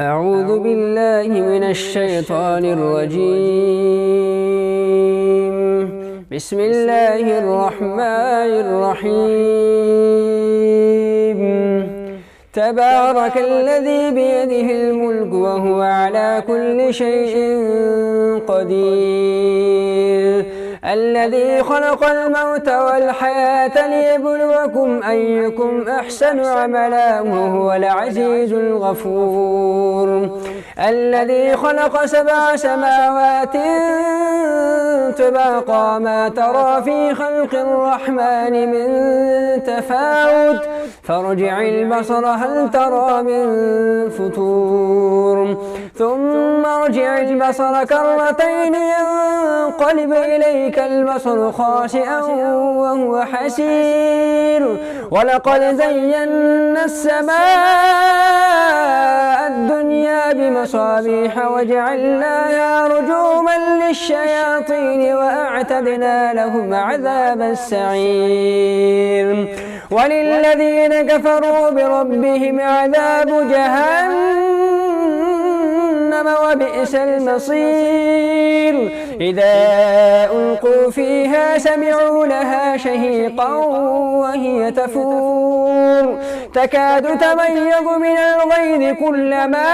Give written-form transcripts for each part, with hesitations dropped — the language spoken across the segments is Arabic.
أعوذ بالله من الشيطان الرجيم. بسم الله الرحمن الرحيم. تبارك الذي بيده الملك وهو على كل شيء قدير، الذي خلق الموت والحياة ليبلوكم أيكم أحسن عملا وهو العزيز الغفور، الذي خلق 7 سماوات طباقا ما ترى في خلق الرحمن من تفاوت فارجع البصر هل ترى من فطور ثم ارجع البصر كرتين ينقلب إليك البصر خاسئا وهو حسير، ولقد زينا السماء الدنيا بمصابيح وجعلناها رجوما للشياطين وأعتدنا لهم عذاب السعير، وللذين كفروا بربهم عذاب جهنم وبئس المصير. إذا ألقوا فيها سمعوا لها شهيقا وهي تفور تكاد تميز من الغيظ كلما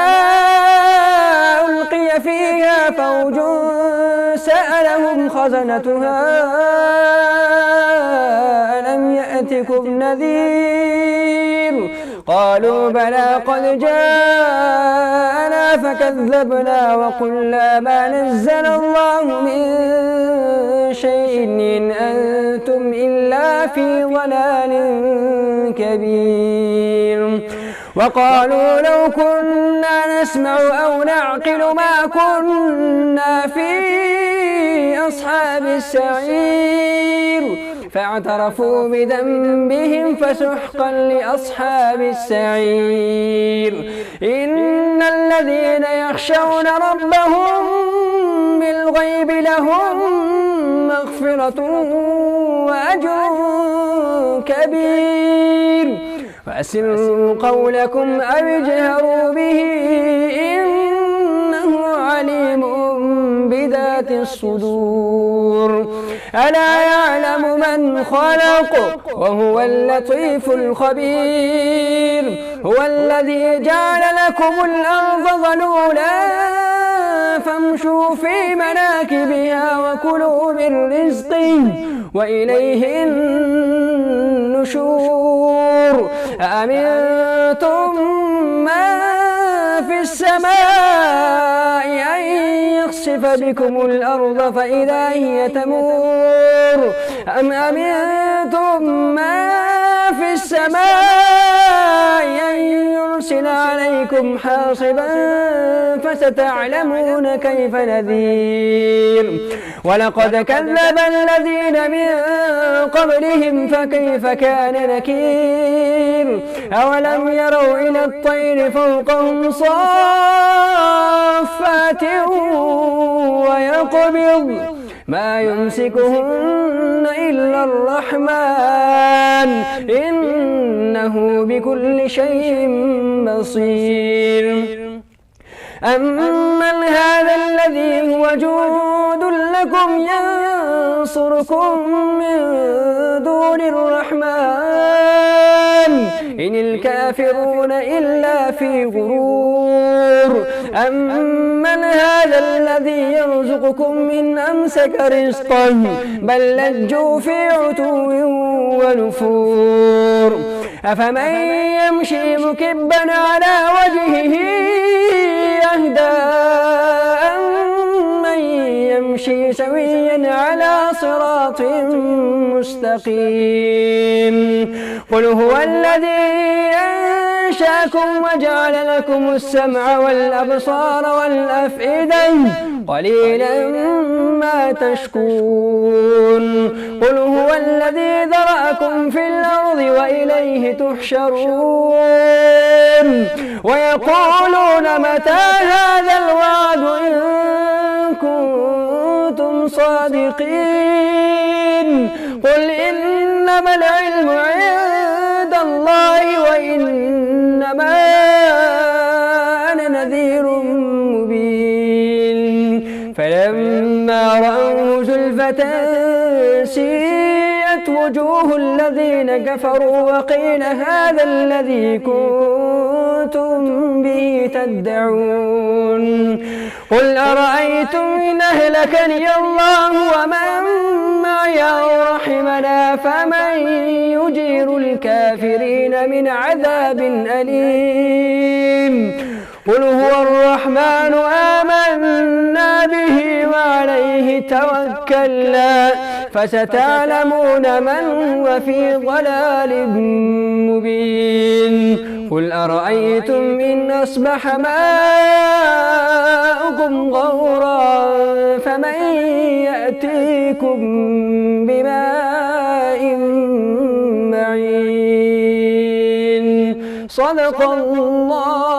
ألقي فيها فوج سألهم خزنتها ألم يأتكم نذير؟ قالوا بلى قد جاءنا فكذبنا وقلنا ما نزل الله من شيء إن أنتم إلا في ضلال كبير. وقالوا لو كنا نسمع أو نعقل ما كنا في أصحاب السعير، فاعترفوا بذنبهم فسحقا لأصحاب السعير. إن الذين يخشون ربهم بالغيب لهم مغفرة وأجر كبير. فأسروا قولكم أو اجهروا به إنه عليم بذات الصدور. ألا يعلم من خلق وهو اللطيف الخبير. هو الذي جعل لكم الأرض ذلولا فامشوا في مناكبها وكلوا من رزقه وإليه النشور. أأمنتم من في السماء أن يخسف بكم الأرض فإذا هي تمور أم أمنتم من في السماء أن يرسل عليكم حاصبا فستعلمون كيف نذير. ولقد كذب الذين من قبلهم فكيف كان نكير. أولم يروا إلى الطير فوقهم صافات ويقبض ما يمسكهن إلا الرحمن إنه بكل شيء بصير. أمن هذا الذي هو جند لكم ينصركم من دون الرحمن إن الكافرون إلا في غرور. أمن هذا الذي يرزقكم من أمسك رزقه بل لجوا في عتو ونفور. أفمن يمشي مكبا على وجهه أهدى أمن يمشي سويا على صراط مستقيم. قل هو الذي أنشأكم وجعل لكم السمع والأبصار والأفئدة قليلا ما تشكرون. قل هو الذي ذرأكم في الأرض وإليه تحشرون. ويقولون متى هذا الوعد إن كنتم صادقين. قل إنما العلم عند الله وإنما نذير مبين. فلما رأوه زلفة سيئت وجوه الذين كفروا وقيل هذا الذي كنتم به تدعون. قل أرأيتم إن أهلكني الله ومن معي أو رحمنا فمن يجير الكافرين من عذاب أليم. قل هو الرحمن آمنا به وعليه توكلنا فستعلمون من هو في ضلال مبين. قل أرأيتم إن أصبح ماؤكم غورا فمن يأتيكم بماء معين. صدق الله